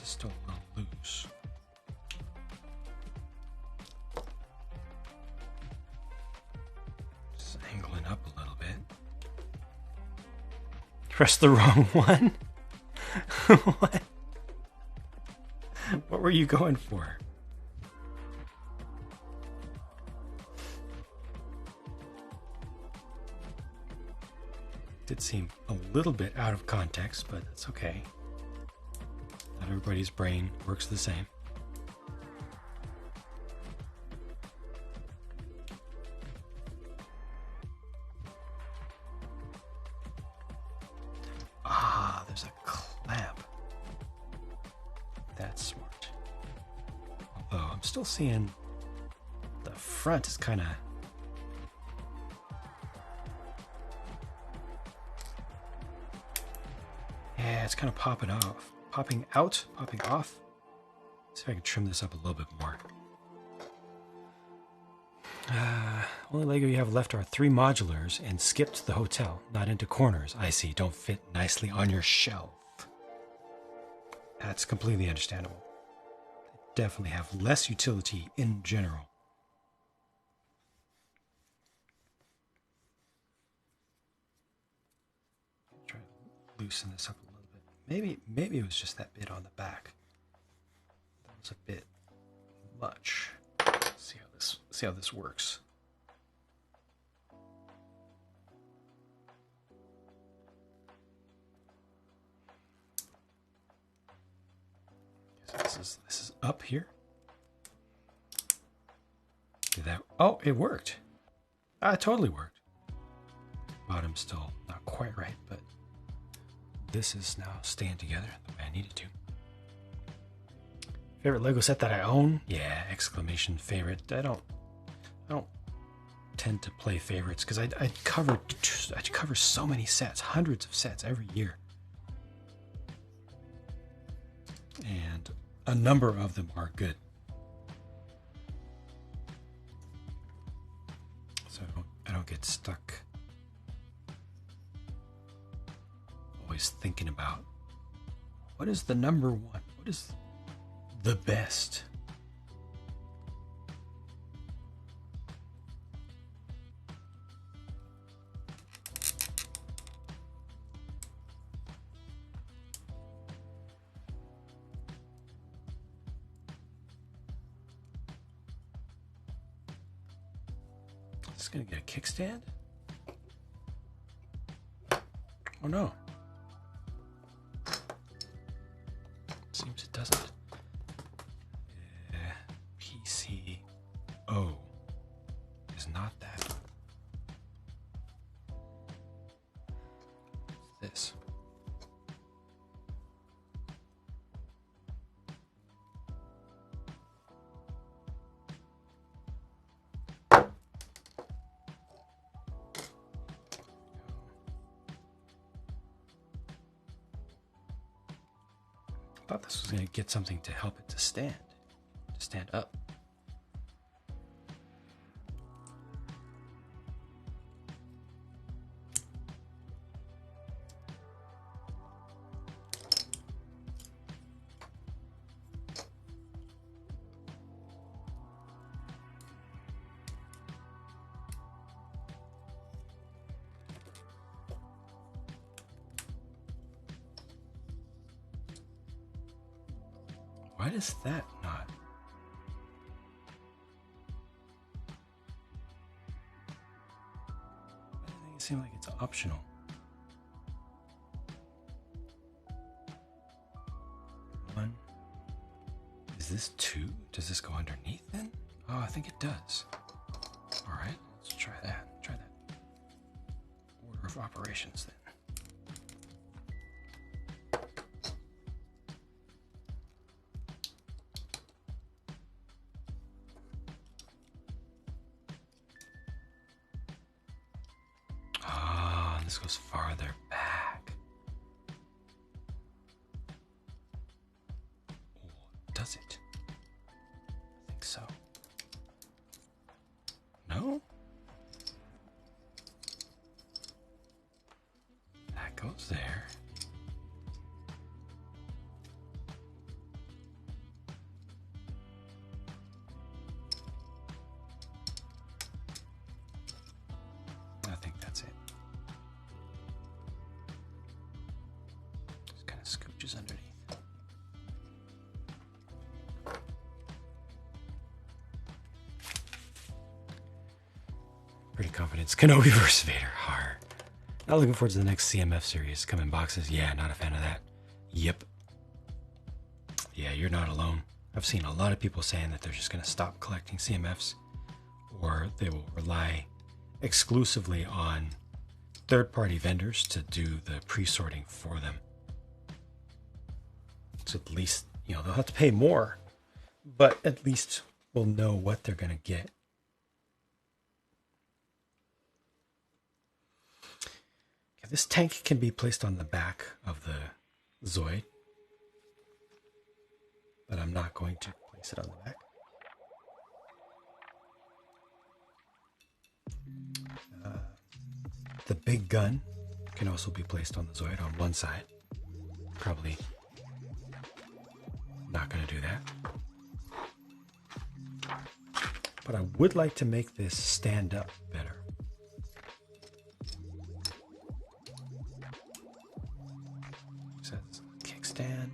is still a little loose. Just angling up a little bit. Press the wrong one? What? What were you going for? Did seem a little bit out of context, but that's okay. Not everybody's brain works the same. Ah, there's a clamp. That's smart. Although I'm still seeing the front is kind of... Yeah, it's kind of popping off. Popping out, popping off. Let's see if I can trim this up a little bit more. Only Lego you have left are 3 modulars and skipped the hotel, not into corners. I see, don't fit nicely on your shelf. That's completely understandable. They definitely have less utility in general. Try to loosen this up a little bit. Maybe it was just that bit on the back. That was a bit much. See how this works. So this is up here. Did that? Oh, it worked. It totally worked. Bottom's still not quite right, but this is now staying together the way I need it to. Favorite Lego set that I own? Yeah! Exclamation favorite. I don't tend to play favorites because I cover so many sets, hundreds of sets every year, and a number of them are good. So I don't get stuck always thinking about what is the number one, what is the best. Is this gonna get a kickstand? Oh no. Seems it doesn't. PCO is not that. This. I thought this was going to get something to help it to stand up. Why does that not? I think it seems like it's optional. One. Is this 2? Does this go underneath then? Oh, I think it does. All right, let's try that. Try that. Order of operations then. This goes farther back. Or does it? I think so. No? That goes there. switches underneath. Pretty confident. Kenobi vs. Vader. Hard. Not looking forward to the next CMF series. Come in boxes. Yeah, not a fan of that. Yep. Yeah, you're not alone. I've seen a lot of people saying that they're just going to stop collecting CMFs, or they will rely exclusively on third-party vendors to do the pre-sorting for them. So at least, they'll have to pay more, but at least we'll know what they're going to get. Okay, this tank can be placed on the back of the Zoid, but I'm not going to place it on the back. The big gun can also be placed on the Zoid on one side. Probably not going to do that. But I would like to make this stand up better. So it's a kickstand.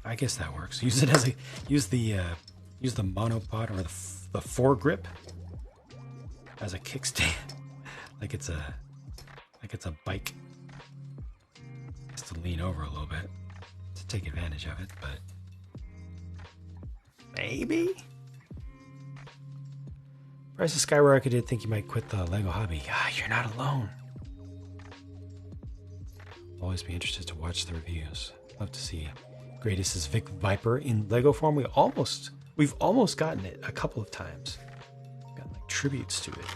I guess that works. Use it as a use the monopod or the foregrip as a kickstand. Like it's a bike. Just to lean over a little bit to take advantage of it, but maybe. Price of Skyrocket did think you might quit the Lego hobby. Ah, you're not alone. Always be interested to watch the reviews. Love to see Greatest's Vic Viper in Lego form. We've almost gotten it a couple of times. Got like tributes to it.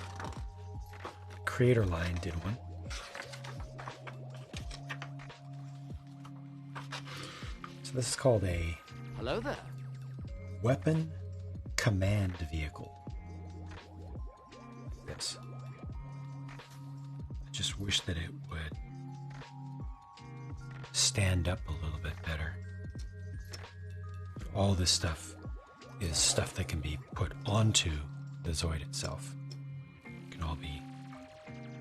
Creator Line did one. So this is called a hello there. Weapon command vehicle. This. I just wish that it would stand up a little bit better. All this stuff is stuff that can be put onto the Zoid itself. It can all be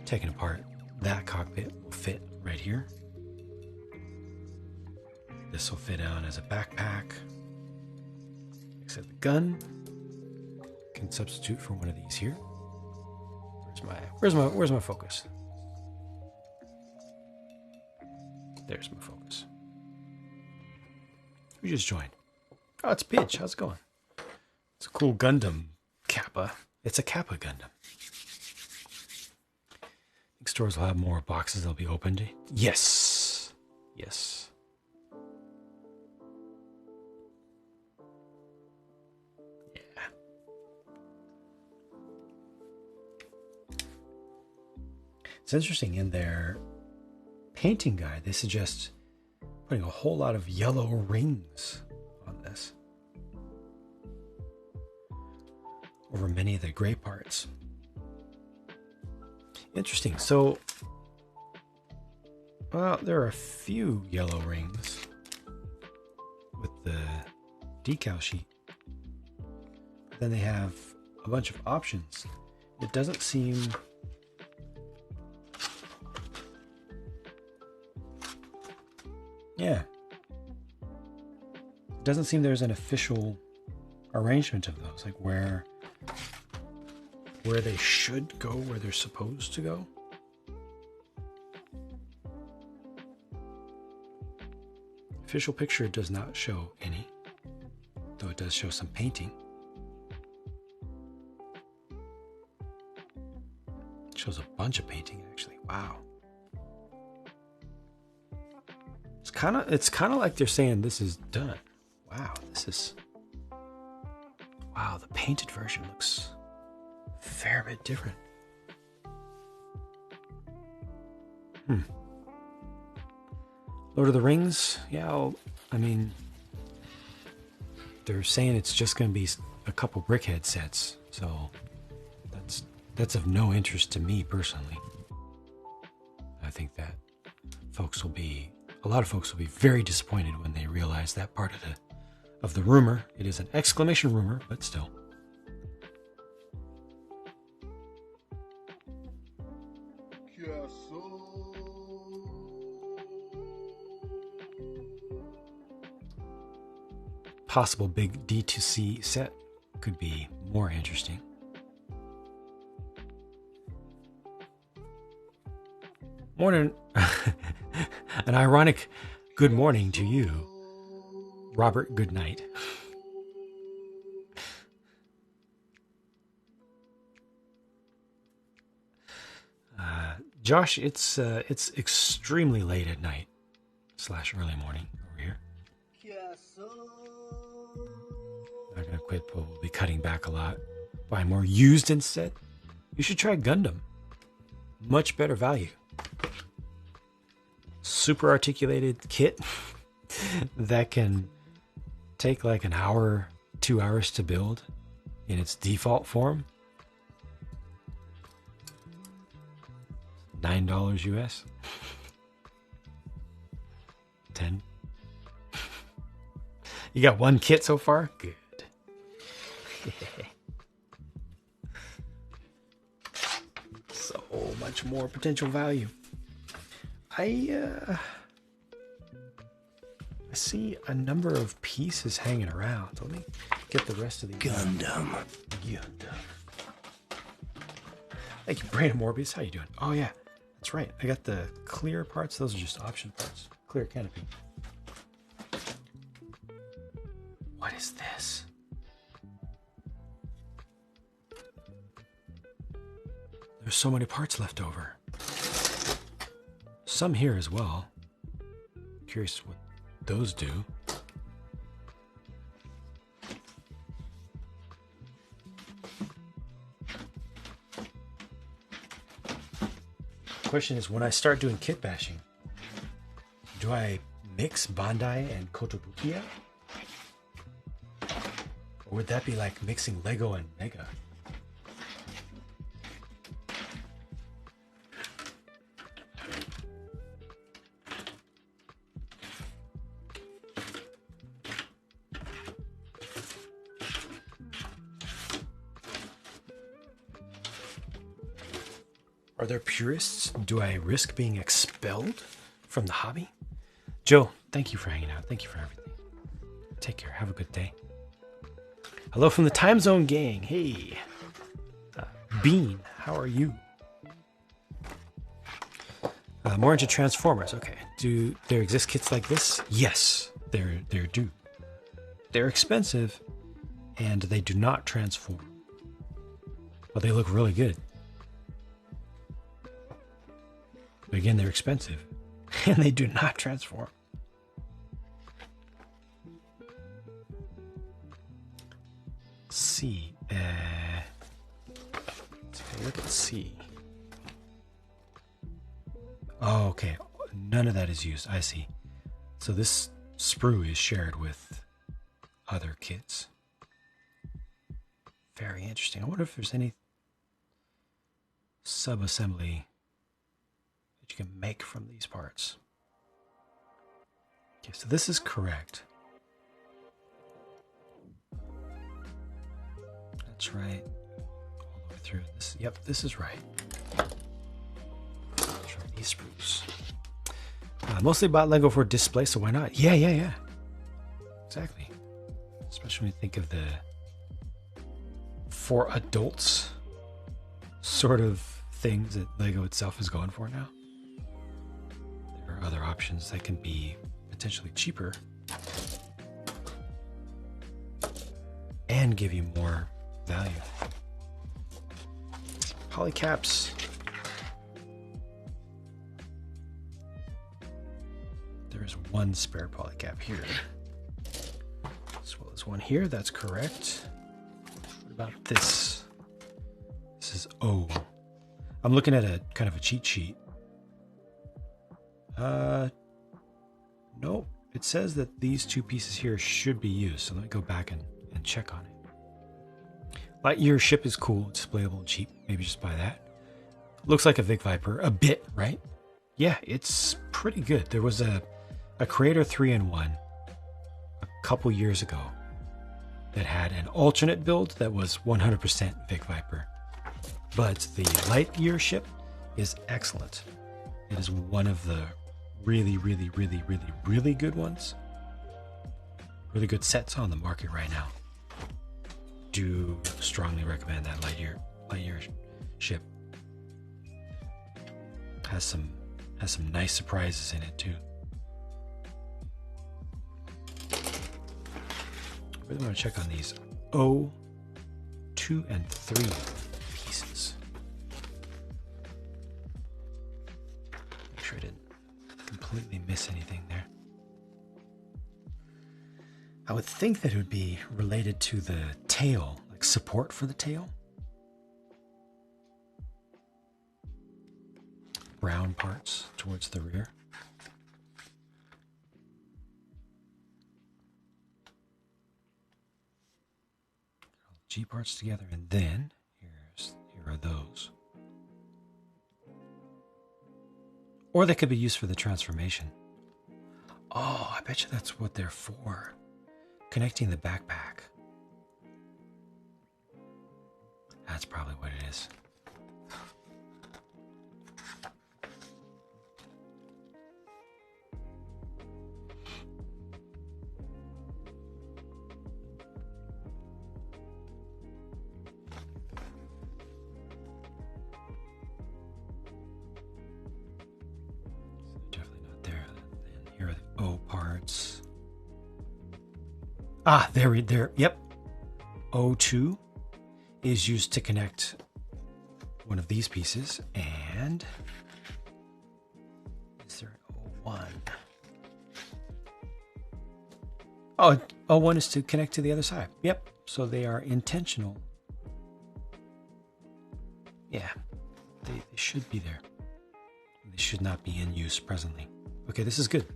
taken apart. That cockpit will fit right here. This will fit on as a backpack. Except the gun can substitute for one of these here. Where's my focus? There's my focus. Who just joined? Oh, it's Pidge. How's it going? It's a cool Gundam Kappa. It's a Kappa Gundam. Think stores will have more boxes that'll be opened. Yes. Yes. Yeah. It's interesting in their painting guide, they suggest putting a whole lot of yellow rings on this over many of the gray parts. Interesting. So, well, there are a few yellow rings with the decal sheet. Then they have a bunch of options. It doesn't seem... Yeah. It doesn't seem there's an official arrangement of those, like where they should go, where they're supposed to go. Official picture does not show any, though it does show some painting. It shows a bunch of painting, actually. Wow. It's kind of like they're saying this is done. Wow, wow, the painted version looks a fair bit different. Lord of the Rings, yeah, I mean, they're saying it's just going to be a couple Brickhead sets, so that's of no interest to me personally. I think that a lot of folks will be very disappointed when they realize that part of the rumor. It is an exclamation rumor, but still. possible big D2C set could be more interesting. Morning. An ironic good morning to you, Robert. Good night. Josh, it's extremely late at night / early morning over here. Not gonna quit, but we'll be cutting back a lot. Buy more used instead. You should try Gundam. Much better value. Super articulated kit that can take like an hour, 2 hours to build in its default form. $9 US. 10. You got one kit so far? Good. So much more potential value. I see a number of pieces hanging around. Let me get the rest of the Gundam. Thank you, Brandon Morbius. How you doing? Oh yeah, that's right. I got the clear parts. Those are just option parts. Clear canopy. What is this? There's so many parts left over. Some here as well. Curious what those do. Question is, when I start doing kit bashing, do I mix Bandai and Kotobukiya? Or would that be like mixing Lego and Mega? Are there purists? Do I risk being expelled from the hobby? Joe, thank you for hanging out. Thank you for everything. Take care. Have a good day. Hello from the Time Zone gang. Hey. Bean, how are you? More into Transformers. Okay. Do there exist kits like this? Yes, there do. They're expensive, and they do not transform. But they look really good. But again, they're expensive, and they do not transform. C. Let's take a look at C. Oh, okay. None of that is used. I see. So this sprue is shared with other kits. Very interesting. I wonder if there's any sub-assembly that you can make from these parts. Okay, so this is correct. That's right. All the way through this. Yep, this is right. That's right. These sprues. Mostly bought Lego for display, so why not? Yeah. Exactly. Especially when you think of the for adults sort of things that Lego itself is going for now. There are other options that can be potentially cheaper and give you more value. Polycaps. There's one spare polycap here, as well as one here. That's correct. What about this? This is O. I'm looking at a kind of a cheat sheet. Nope. It says that these two pieces here should be used. So let me go back and check on it. Lightyear ship is cool. It's displayable and cheap. Maybe just buy that. Looks like a Vic Viper. A bit, right? Yeah, it's pretty good. There was a Creator 3-in-1 a couple years ago that had an alternate build that was 100% Vic Viper. But the Lightyear ship is excellent. It is one of the really good ones. really good sets on the market right now. Do strongly recommend that Lightyear ship. Has some nice surprises in it too. Really want to check on these 2 and 3 pieces. Make sure I didn't completely miss anything there. I would think that it would be related to the tail, like support for the tail. Brown parts towards the rear. G parts together, and then here are those. Or they could be used for the transformation. Oh, I bet you that's what they're for. Connecting the backpack. That's probably what it is. Ah, there. Yep. O2 is used to connect one of these pieces, and is there an O1? Oh, O1 is to connect to the other side. Yep. So they are intentional. Yeah, they should be there. They should not be in use presently. Okay, this is good.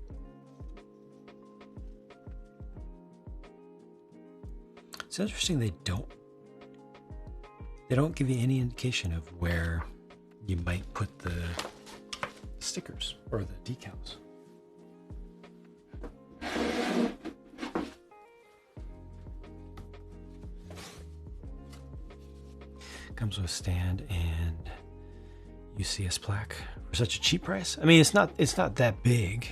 It's interesting they don't give you any indication of where you might put the stickers or the decals. Comes with a stand and UCS plaque for such a cheap price. I mean, it's not that big.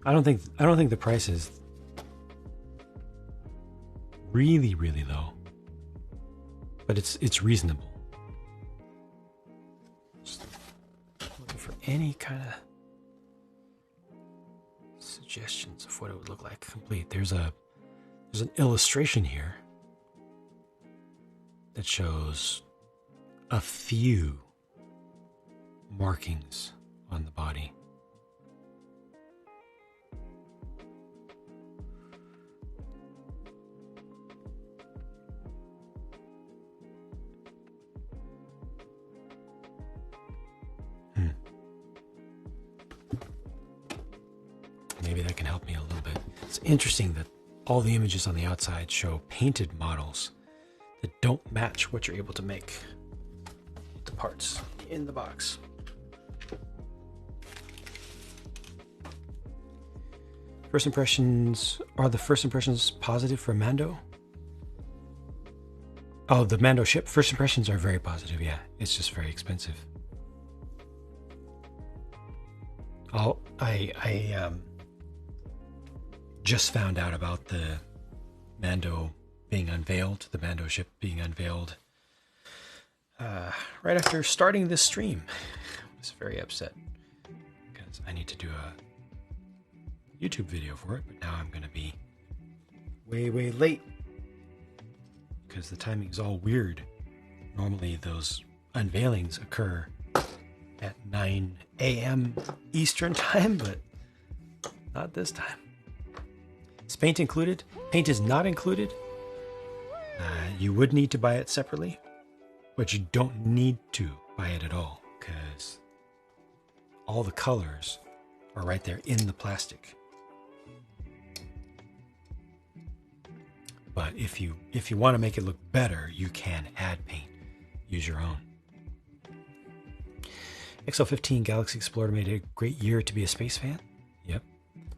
I don't think the price is really, really low, but it's reasonable. Just looking for any kind of suggestions of what it would look like complete. There's an illustration here that shows a few markings on the body. Maybe that can help me a little bit. It's interesting that all the images on the outside show painted models that don't match what you're able to make the parts in the box. First impressions, are the first impressions positive for Mando? Oh, the Mando ship. First impressions are very positive, yeah. It's just very expensive. Oh, I just found out about the Mando being unveiled, the Mando ship being unveiled right after starting this stream. I was very upset because I need to do a YouTube video for it, but now I'm going to be way, way late because the timing is all weird. Normally those unveilings occur at 9 a.m. Eastern time, but not this time. Is paint included? Paint is not included. You would need to buy it separately, but you don't need to buy it at all because all the colors are right there in the plastic. But if you want to make it look better, you can add paint. Use your own. XL15 Galaxy Explorer made a great year to be a space fan. Yep.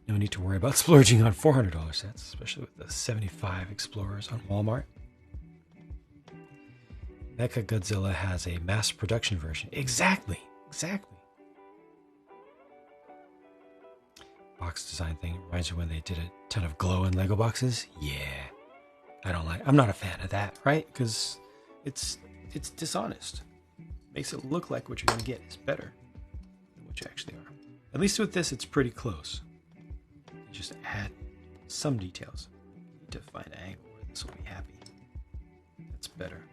No need to worry about splurging on $400 sets, especially with the 75 Explorers on Walmart. Mechagodzilla has a mass production version. Exactly. box design thing. Reminds you when they did a ton of glow in Lego boxes. Yeah, I'm not a fan of that, right? Because it's dishonest. Makes it look like what you're gonna get is better than what you actually are. At least with this, it's pretty close. You just add some details. You need to find an angle where this will be happy. That's better.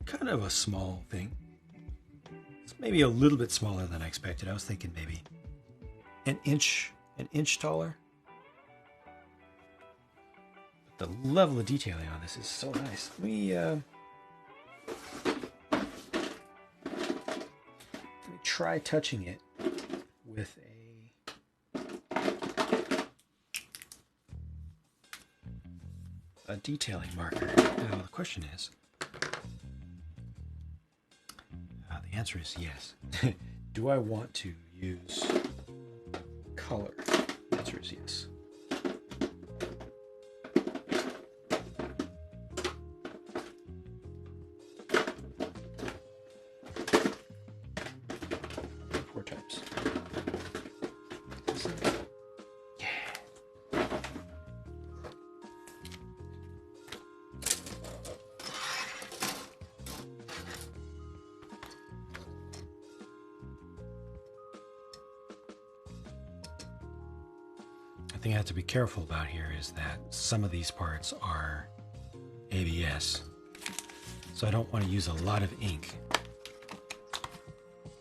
Kind of a small thing. It's maybe a little bit smaller than I expected. I was thinking maybe an inch taller. But the level of detailing on this is so nice. Let me try touching it with a detailing marker. Now the question is, the answer is yes. Do I want to use color? The answer is yes. Four types. Yeah. The thing I have to be careful about here is that some of these parts are ABS, so I don't want to use a lot of ink.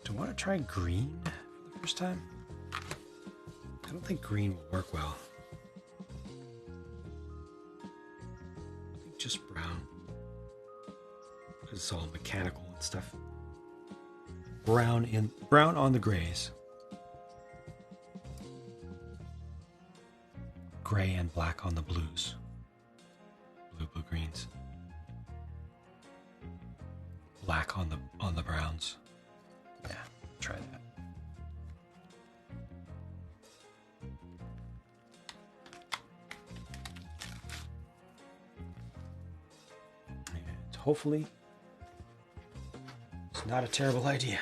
Do I want to try green for the first time? I don't think green will work well. I think just brown, because it's all mechanical and stuff. Brown on the grays. Gray and black on the blues. Blue greens. Black on the browns. Yeah, try that. And hopefully it's not a terrible idea.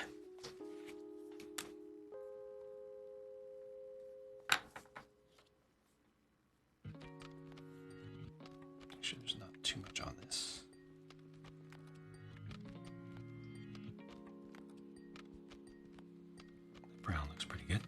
Make sure there's not too much on this. Brown looks pretty good.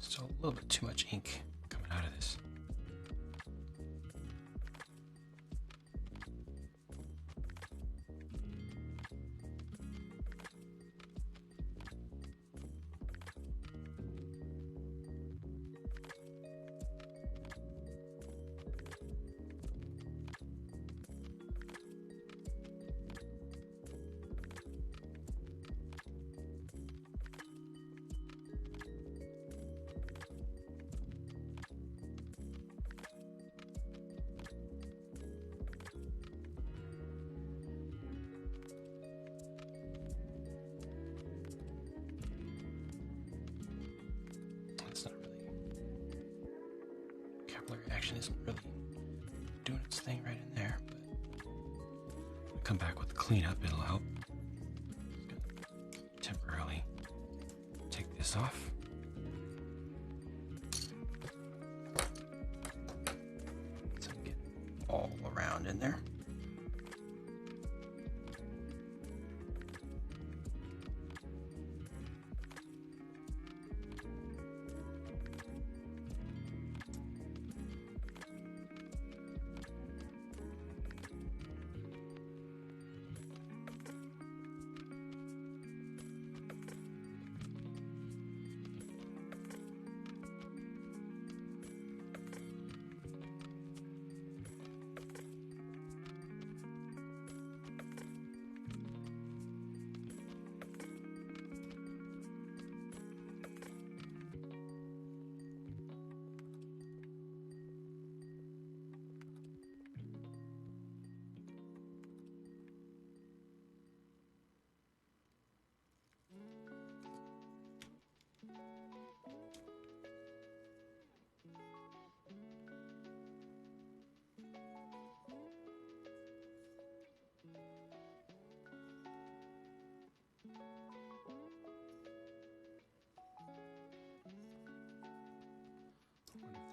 So a little bit too much ink coming out of this. It's not really. Capillary action isn't really doing its thing right in there, but I'll come back with the cleanup, it'll help. Temporarily take this off. So we get all around in there.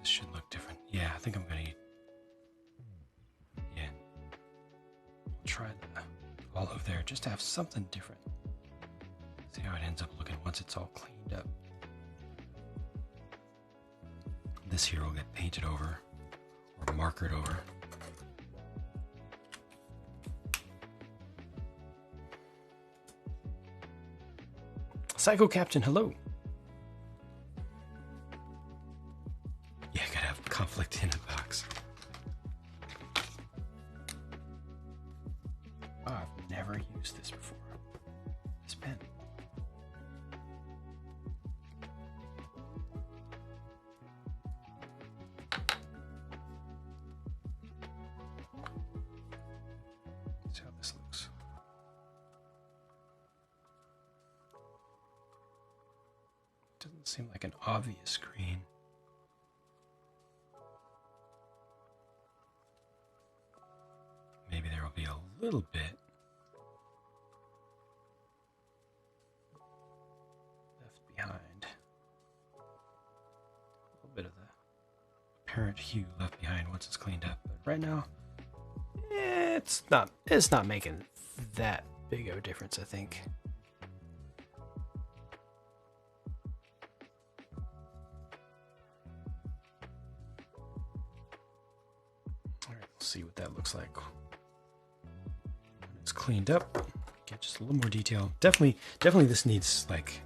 This should look different. Yeah, I think I'm gonna eat. Yeah. I'll try the olive there just to have something different. See how it ends up looking once it's all cleaned up. This here will get painted over or markered over. Psycho Captain, hello. Yeah, gotta have conflict in a box. Oh, I've never used this before. This pen. Let's see how this looks. Doesn't seem like an obvious green. Maybe there will be a little bit left behind. A little bit of the apparent hue left behind once it's cleaned up. But right now, it's not making that big of a difference, I think. All right, we'll see what that looks like. It's cleaned up. Get just a little more detail. Definitely this needs like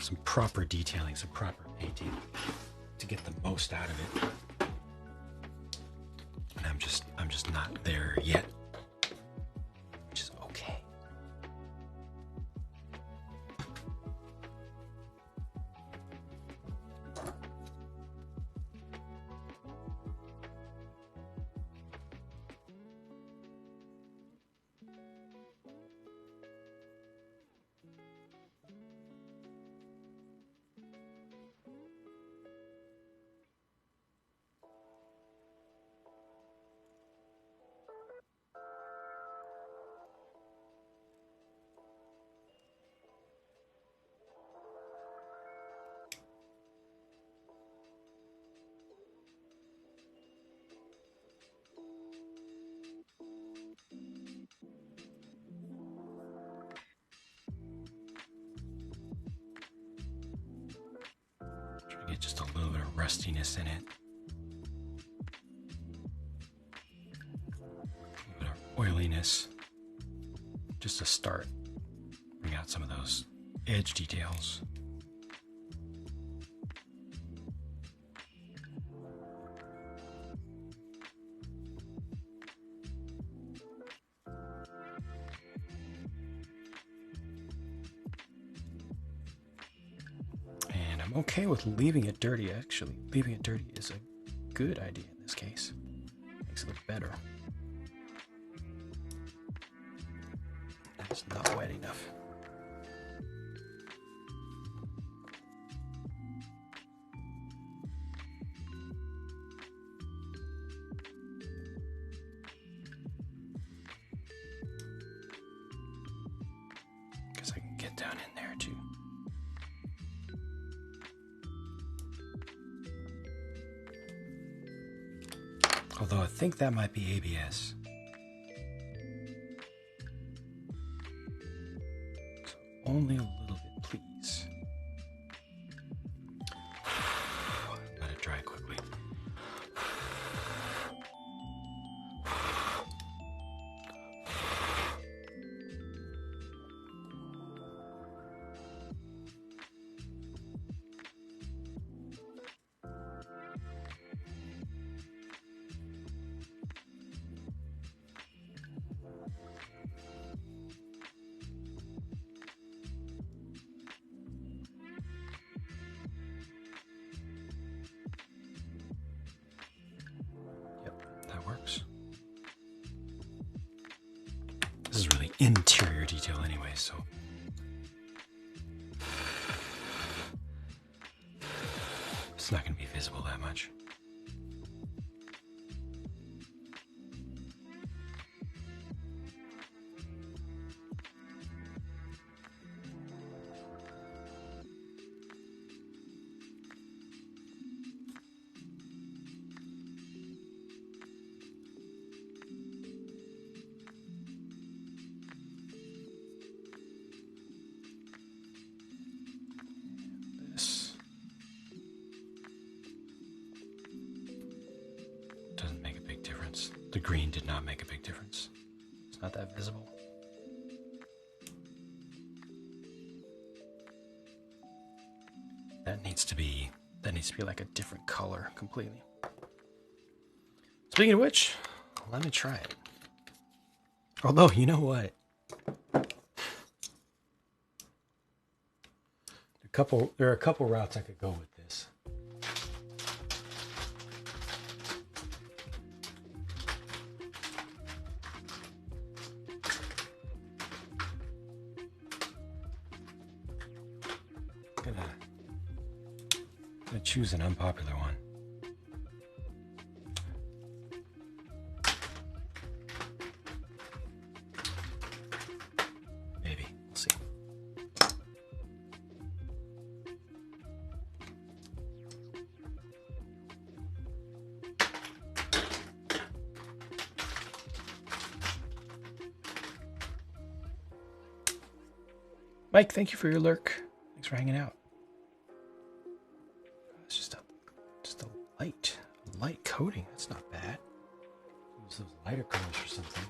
some proper detailing, some proper painting to get the most out of it. And I'm just not there yet, which is okay. Try to get just a little bit of rustiness in it. A little bit of oiliness. Just to start. Bring out some of those edge details. I'm okay with leaving it dirty, actually. Leaving it dirty is a good idea in this case. Makes it look better. It's not wet enough. Because I can get down in there too. Although I think that might be ABS. So only a little bit, please. Let it dry quickly. Works. This is really interior detail anyway, so it's not going to be visible that much. The green did not make a big difference. It's not that visible. That needs to be like a different color completely. Speaking of which, let me try it. Although, you know what? There are a couple routes I could go with this. I'm gonna choose an unpopular one. Maybe. We'll see. Mike, thank you for your lurk. Thanks for hanging out. It's just a light coating. That's not bad. Use those lighter colors for something.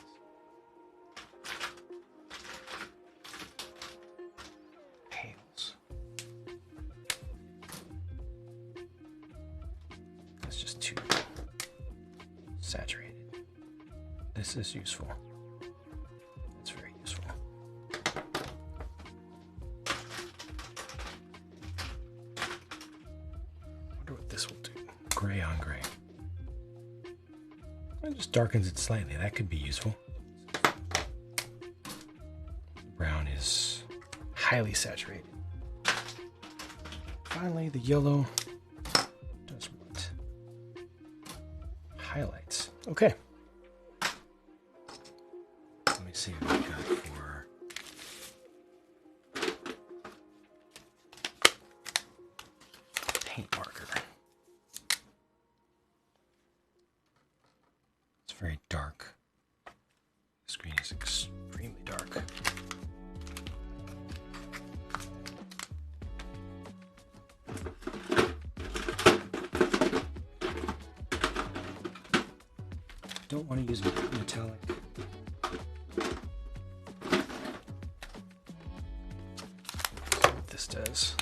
Pales. That's just too saturated. This is useful. That's very useful. This will do. Gray on gray. It just darkens it slightly. That could be useful. Brown is highly saturated. Finally, the yellow does what? Highlights. Okay. Let me see what we got for paint marker. Very dark. The screen is extremely dark. Don't want to use metallic. That's what this does.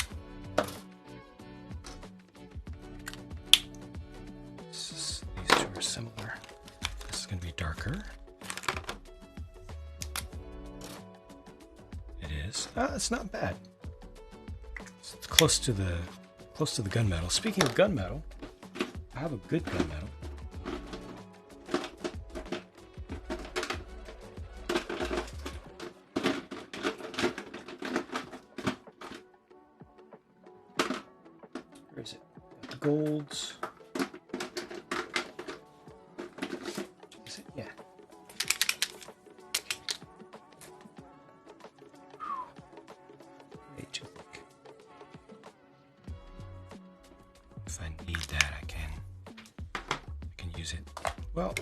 These two are similar. Going to be darker. It is. It's not bad. It's close to the gunmetal. Speaking of gunmetal, I have a good gunmetal. Where is it? Got the golds. Yeah. Way too thick. If I need that, I can use it. Well,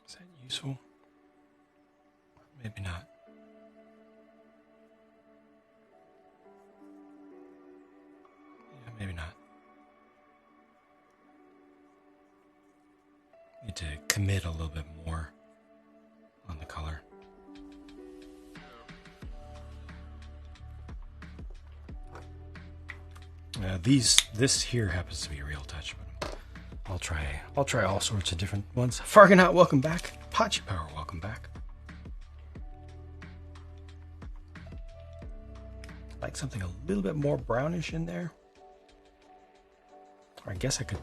is that useful? Maybe not. Yeah, maybe not. Need to commit a little bit more on the color. this here happens to be a real touch, but I'll try all sorts of different ones. Fargonaut, welcome back. Pachi Power, welcome back. Like something a little bit more brownish in there. Or I guess I could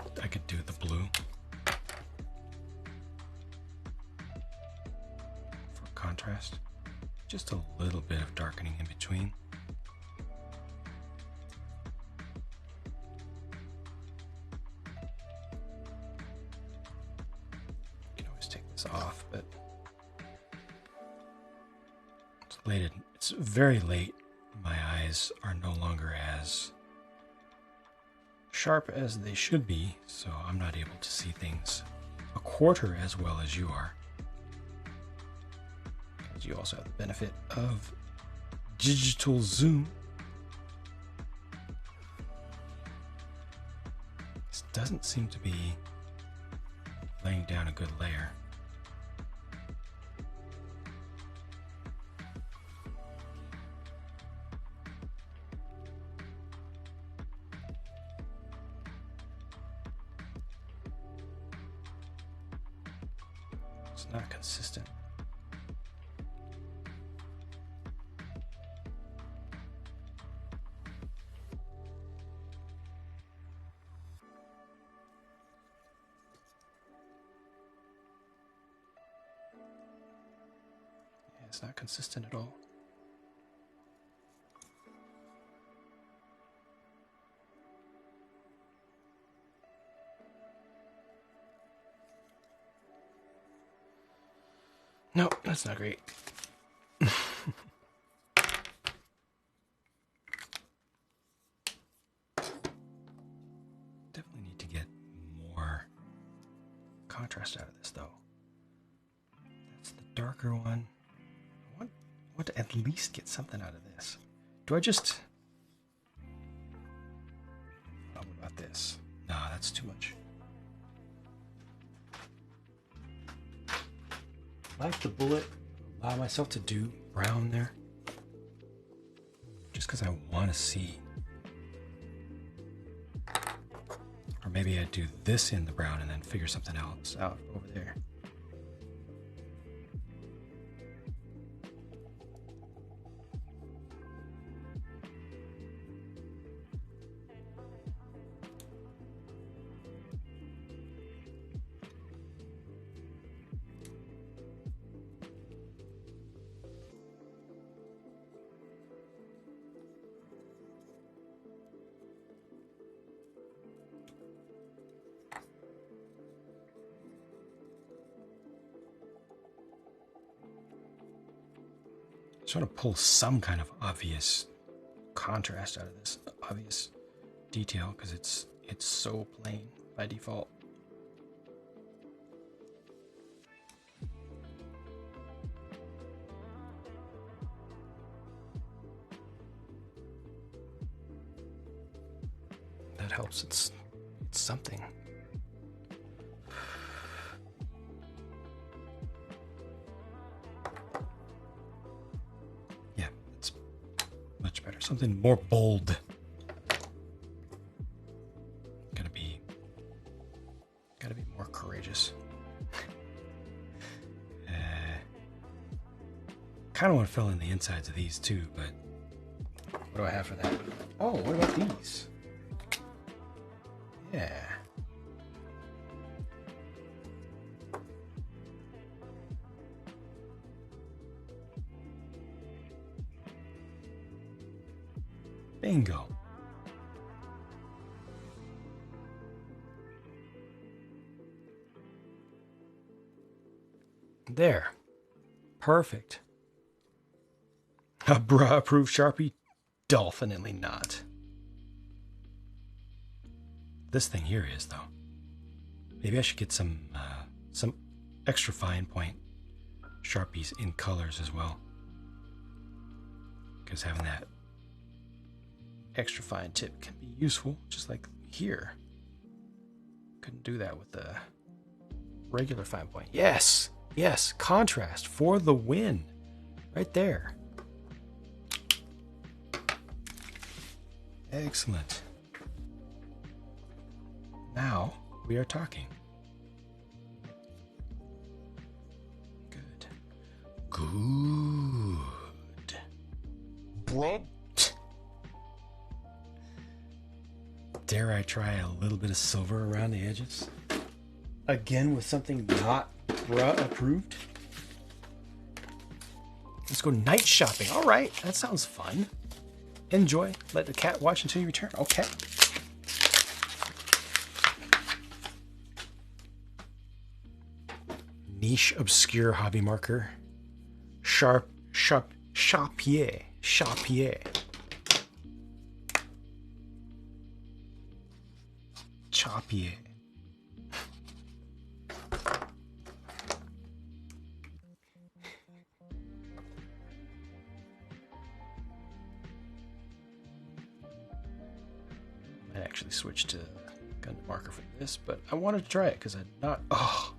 do the blue for contrast. Just a little bit of darkening in between. You can always take this off, but it's late. It's very late. My eyes are no longer as sharp as they should be, so I'm not able to see things a quarter as well as you are. Because you also have the benefit of digital zoom. This doesn't seem to be laying down a good layer. Not consistent. Yeah, it's not consistent at all. No, that's not great. Definitely need to get more contrast out of this, though. That's the darker one. I want to at least get something out of this. Do I just... Oh, what about this? No, that's too much. Like the bullet, allow myself to do brown there, just because I want to see. Or maybe I do this in the brown and then figure something else out over there. Just want to pull some kind of obvious contrast out of this, obvious detail, because it's so plain by default. That helps. It's something. Better, something more bold. Gotta be more courageous. Kind of want to fill in the insides of these too, but what do I have for that? Oh, what about these? Yeah. Bingo. There. Perfect. A bra-approved Sharpie? Definitely not. This thing here is, though. Maybe I should get some extra fine point Sharpies in colors as well. Because having that extra fine tip can be useful, just like here. Couldn't do that with the regular fine point. Yes, yes, contrast for the win. Right there. Excellent. Now we are talking. Good. Good. Bro. Dare I try a little bit of silver around the edges? Again with something not bruh approved? Let's go night shopping. All right, that sounds fun. Enjoy. Let the cat watch until you return. Okay. Niche, obscure hobby marker. Chapier. I actually switched to gun marker for this, but I wanted to try it because I'm not. Oh,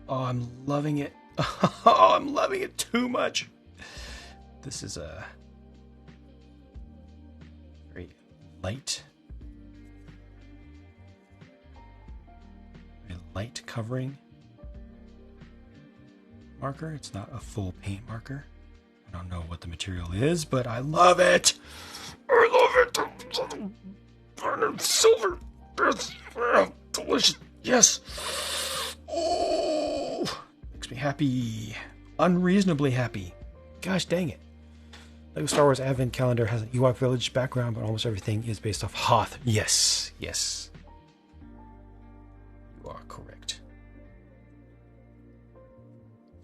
I'm loving it. Oh, I'm loving it too much. This is a very light, covering marker. It's not a full paint marker. I don't know what the material is, but I love it. I love it. Burning silver. It's delicious. Yes. Oh, makes me happy. Unreasonably happy. Gosh dang it. Lego Star Wars Advent Calendar has an Ewok Village background, but almost everything is based off Hoth. Yes. Yes. You are correct.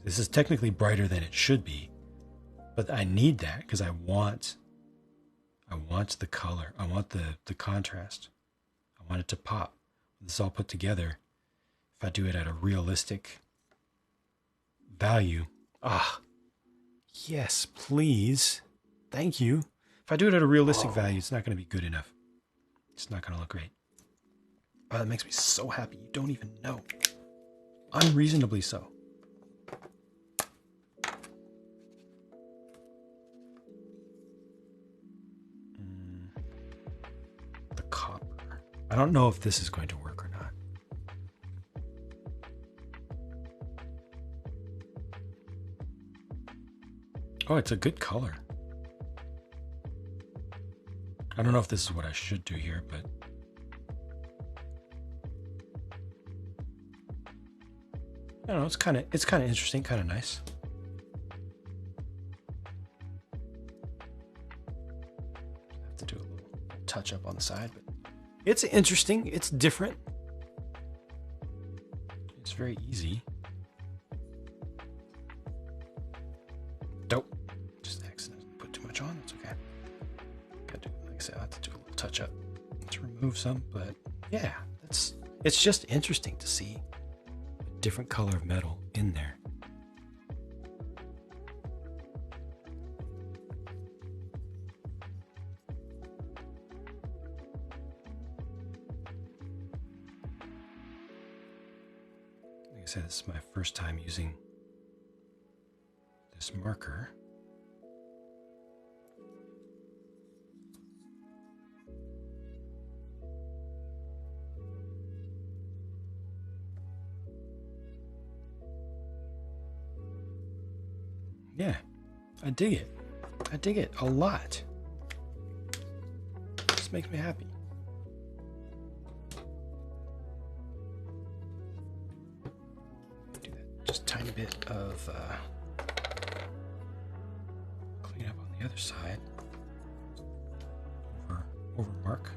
This is technically brighter than it should be, but I need that because I want the color. I want the contrast. I want it to pop. This all put together. If I do it at a realistic value, yes, please. Thank you. If I do it at a realistic value, it's not going to be good enough. It's not going to look great. Oh, that makes me so happy. You don't even know. Unreasonably so. The copper. I don't know if this is going to work or not. Oh, it's a good color. I don't know if this is what I should do here, but I don't know, it's kind of interesting, kind of nice. Have to do a little touch up on the side, but it's interesting, it's different. It's very easy. Dope. Just accidentally put too much on, it's okay. Like I said, I have to do a little touch up to remove some, but yeah, it's just interesting to see a different color of metal in there. Like I said, this is my first time using this marker. Yeah, I dig it. I dig it a lot. This makes me happy. Do that just tiny bit of clean up on the other side. Over mark.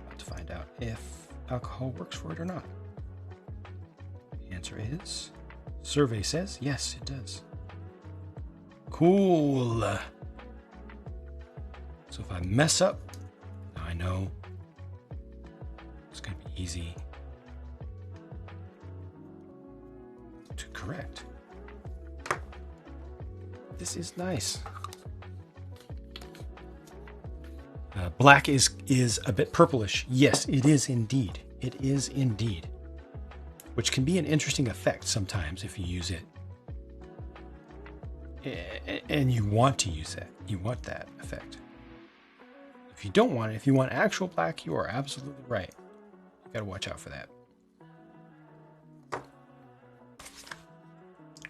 About to find out if alcohol works for it or not. The answer is, survey says, yes, it does. Cool. So if I mess up, now I know it's going to be easy to correct. This is nice. Black is a bit purplish. Yes, it is indeed. It is indeed. Which can be an interesting effect sometimes if you use it. And you want to use that. You want that effect. If you don't want it, if you want actual black, you are absolutely right. You gotta watch out for that.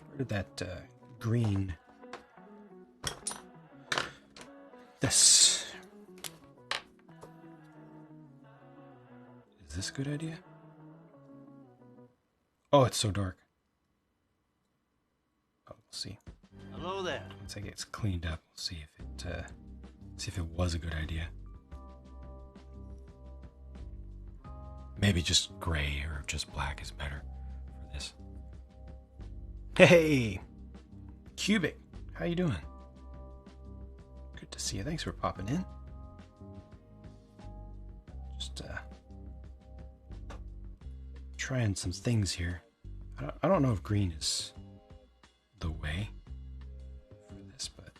Where did that green... This. Is this a good idea? Oh, it's so dark. Oh, we'll see. Hello there. Once it gets cleaned up, we'll see if it was a good idea. Maybe just gray or just black is better for this. Hey, Cubic, how you doing? Good to see you. Thanks for popping in. Just trying some things here. I don't know if green is the way for this, but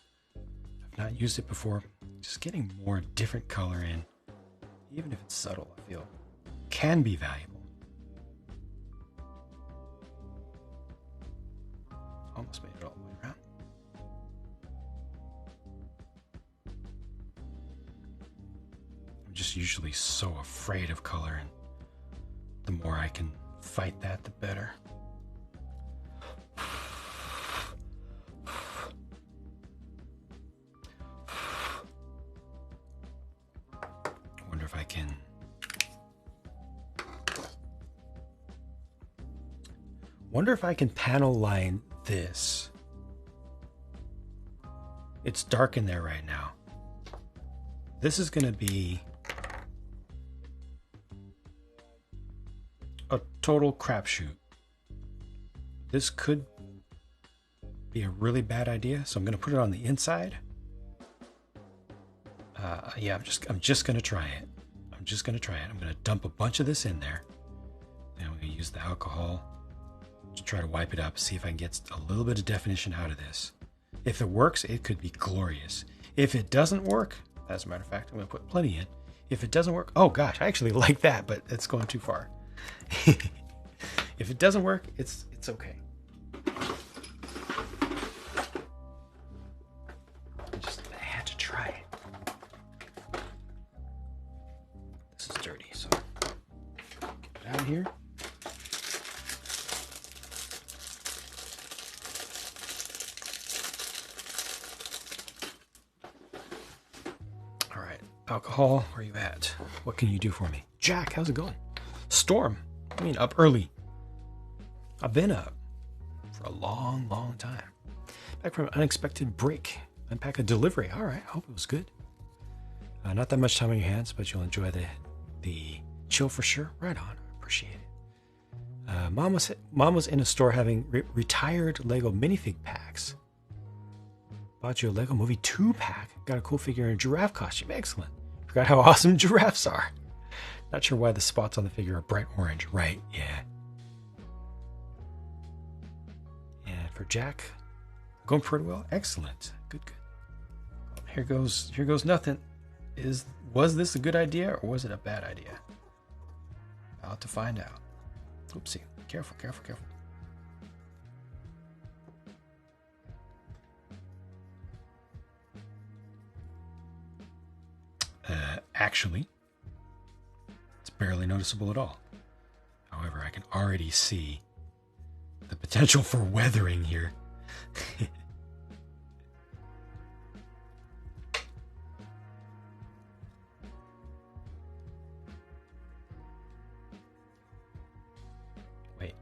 I've not used it before. Just getting more different color in, even if it's subtle, I feel can be valuable. Almost made it all the way around. I'm just usually so afraid of color, and the more I can fight that, the better. Wonder if I can panel line this. It's dark in there right now. This is going to be a total crapshoot. This could be a really bad idea, so I'm going to put it on the inside. Yeah, I'm just going to try it. I'm going to dump a bunch of this in there. Then I'm going to use the alcohol to try to wipe it up, see if I can get a little bit of definition out of this. If it works, it could be glorious. If it doesn't work, as a matter of fact, I'm going to put plenty in. If it doesn't work, oh gosh, I actually like that, but it's going too far. If it doesn't work, it's okay. I had to try it. This is dirty, so get it out of here. All right, alcohol, where are you at? What can you do for me? Jack, how's it going? Storm, I mean up early. I've been up for a long, long time. Back from an unexpected break. Unpack a delivery. All right, I hope it was good. Not that much time on your hands, but you'll enjoy the chill for sure. Right on, appreciate it. Mom was in a store having retired Lego minifig packs. Bought you a Lego Movie 2-pack. Got a cool figure in a giraffe costume. Excellent. Forgot how awesome giraffes are. Not sure why the spots on the figure are bright orange. Right, yeah. And for Jack, going pretty well. Excellent. Good. Here goes nothing. Was this a good idea or was it a bad idea? About to find out. Oopsie. Careful. Actually, it's barely noticeable at all. However, I can already see the potential for weathering here. Wait.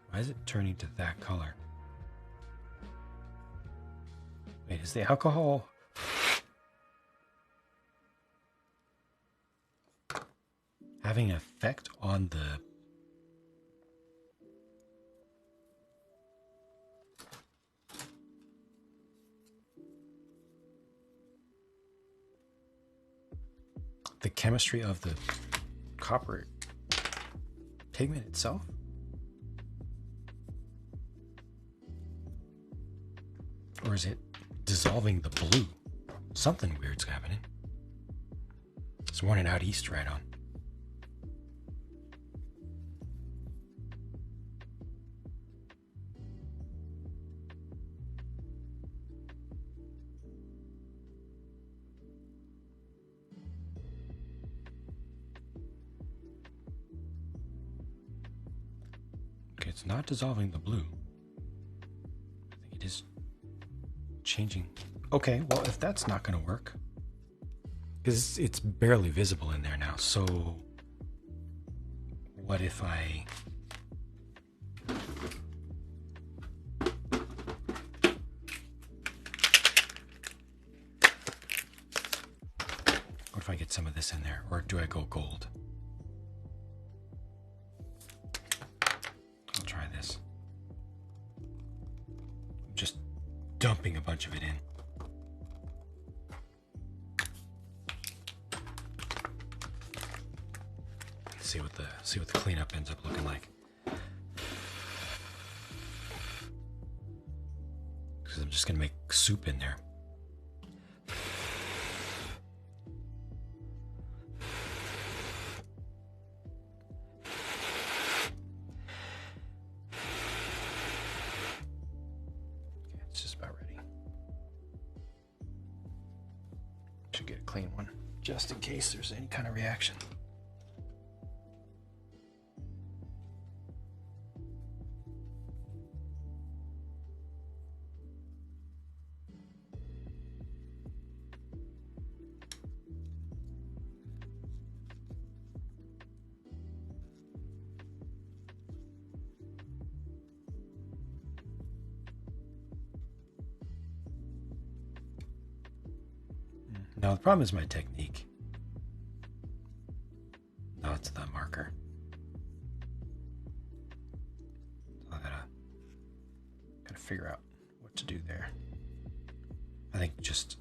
Why is it turning to that color? Wait, is the alcohol... having an effect on the chemistry of the copper pigment itself? Or is it dissolving the blue? Something weird's happening. It's morning out east right on. it's not dissolving the blue. I think it is changing. Okay, well, if that's not going to work, because it's barely visible in there now, so what if I... What if I get some of this in there, or do I go gold? I'll try this. I'm just dumping a bunch of it in. See what the cleanup ends up looking like. Because I'm just gonna make soup in there. It's just about ready. Should get a clean one, just in case there's any kind of reaction. Now, the problem is my technique. No, it's the marker. So I gotta figure out what to do there. I think just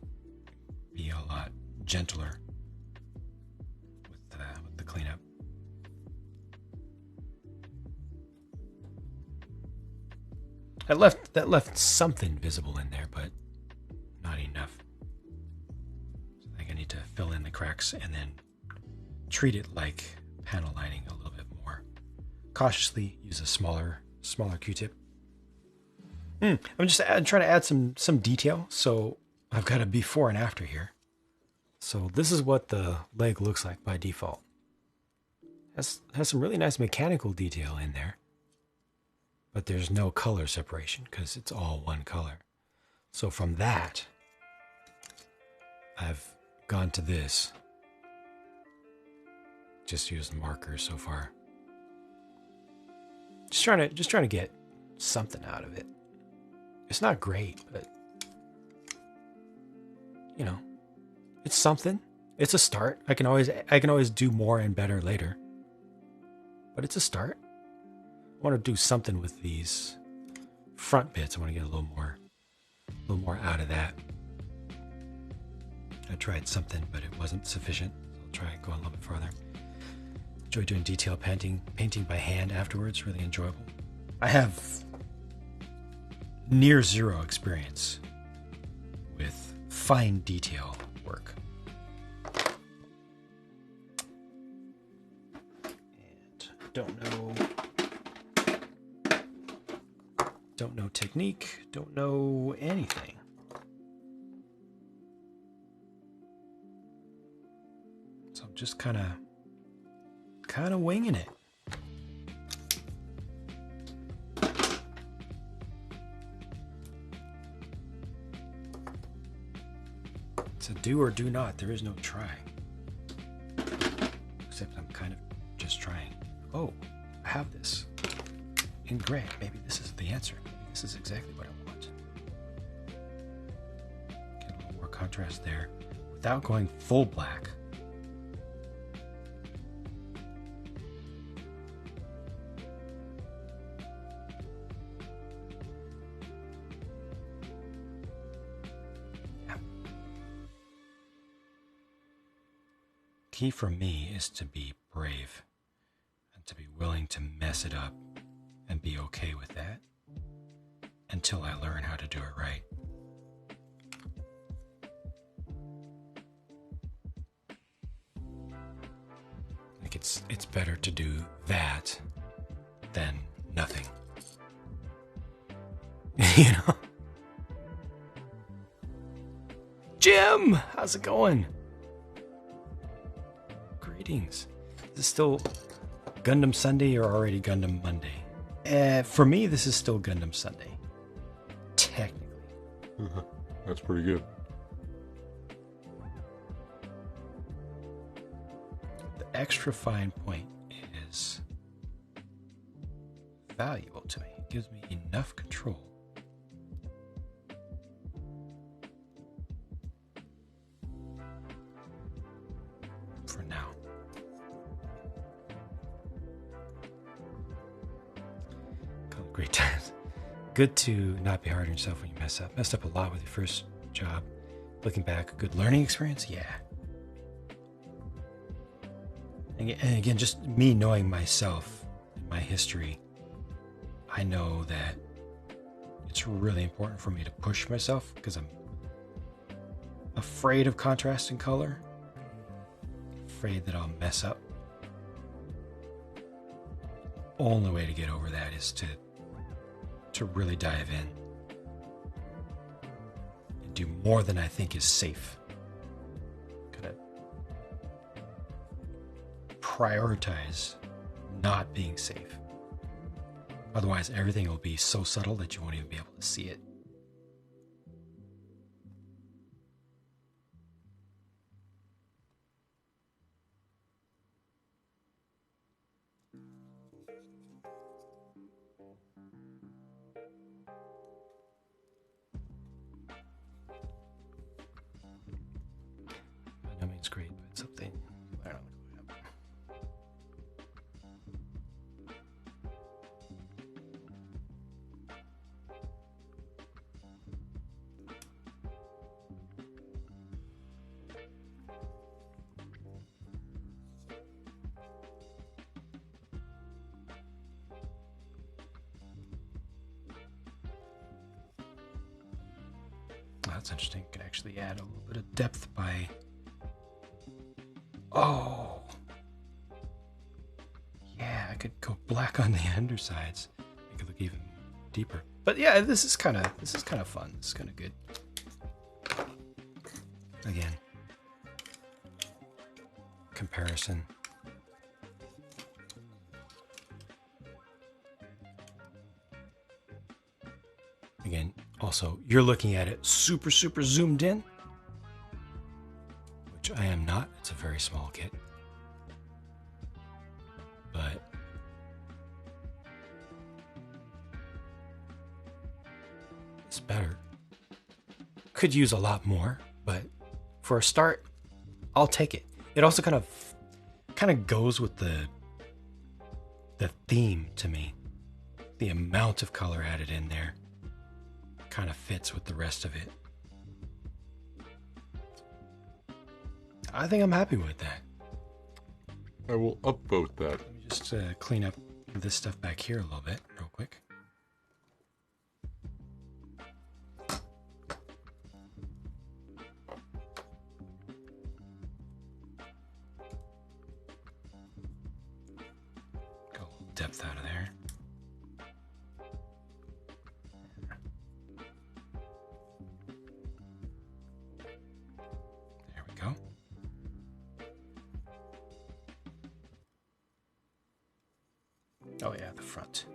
be a lot gentler with the cleanup. That left something visible in there, but not enough. I need to fill in the cracks and then treat it like panel lining a little bit more. Cautiously use a smaller Q-tip. I'm just trying to add some detail. So I've got a before and after here. So this is what the leg looks like by default. Has some really nice mechanical detail in there, but there's no color separation because it's all one color. So from that, I've gone to this. Just used markers so far. Just trying to get something out of it. It's not great, but you know, it's something. It's a start. I can always do more and better later. But it's a start. I want to do something with these front bits. I want to get a little more out of that. I tried something, but it wasn't sufficient. So I'll try going a little bit farther. Enjoy doing detail painting by hand afterwards. Really enjoyable. I have near zero experience with fine detail work. And don't know technique, don't know anything. So I'm just kind of winging it. It's a do or do not. There is no try. Except I'm kind of just trying. Oh, I have this in gray. Maybe this is the answer. Maybe this is exactly what I want. Get a little more contrast there without going full black. Key for me is to be brave and to be willing to mess it up and be okay with that until I learn how to do it right. Like it's better to do that than nothing. You know? Jim, how's it going? Greetings. Is this still Gundam Sunday or already Gundam Monday? For me, this is still Gundam Sunday. Technically. That's pretty good. The extra fine point is valuable to me. It gives me enough control for now. Call it great times. Good to not be hard on yourself when you mess up. Messed up a lot with your first job. Looking back, a good learning experience? Yeah. And again, just me knowing myself and my history, I know that it's really important for me to push myself because I'm afraid of contrast in color. Afraid that I'll mess up. Only way to get over that is to really dive in and do more than I think is safe. Gotta prioritize not being safe. Otherwise, everything will be so subtle that you won't even be able to see it. I mean, it's great, but something I don't know. Oh, that's interesting. Could actually add a little bit of depth by. Oh, yeah, I could go black on the undersides. It could look even deeper. But yeah, this is kind of fun. This is kind of good. Again, comparison. Again, also, you're looking at it super zoomed in, which I am not. It's a very small kit. But it's better. Could use a lot more, but for a start, I'll take it. It also kind of goes with the theme to me. The amount of color added in there kind of fits with the rest of it. I think I'm happy with that. I will upvote that. Let me just clean up this stuff back here a little bit, real quick. Go a little depth out of there. There we go. Oh yeah, the front.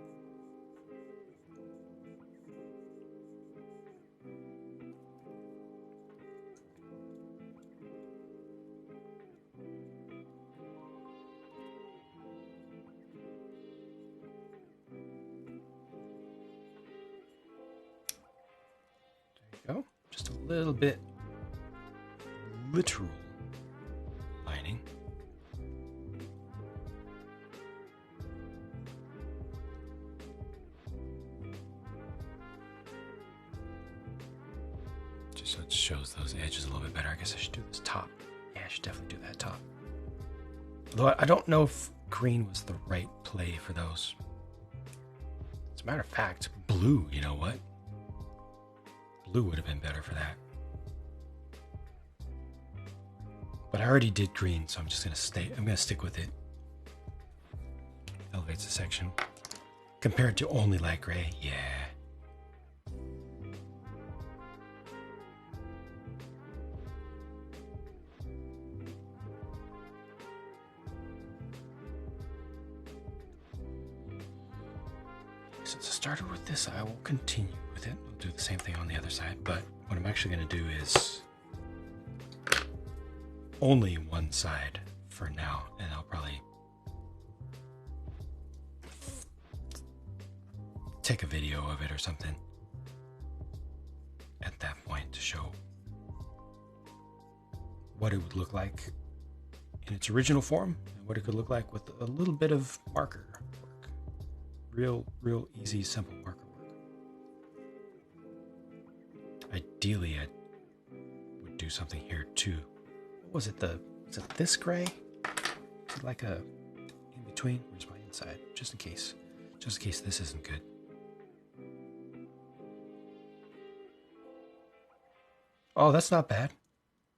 There you go. Just a little bit literal lining. Just so it shows those edges a little bit better. I guess I should do this top. Yeah, I should definitely do that top. Although I don't know if green was the right play for those. As a matter of fact, blue, you know what? Blue would have been better for that. But I already did green, so I'm just gonna stick with it. Elevates the section. Compared to only light gray, yeah. since I started with this, I will continue with it. I'll do the same thing on the other side, but what I'm actually going to do is only one side for now, and I'll probably take a video of it or something at that point to show what it would look like in its original form and what it could look like with a little bit of marker work. Real easy, simple marker work. Ideally, I would do something here too. What was it? Is it this gray? Is it like a in between? Where's my inside? Just in case this isn't good. Oh, that's not bad.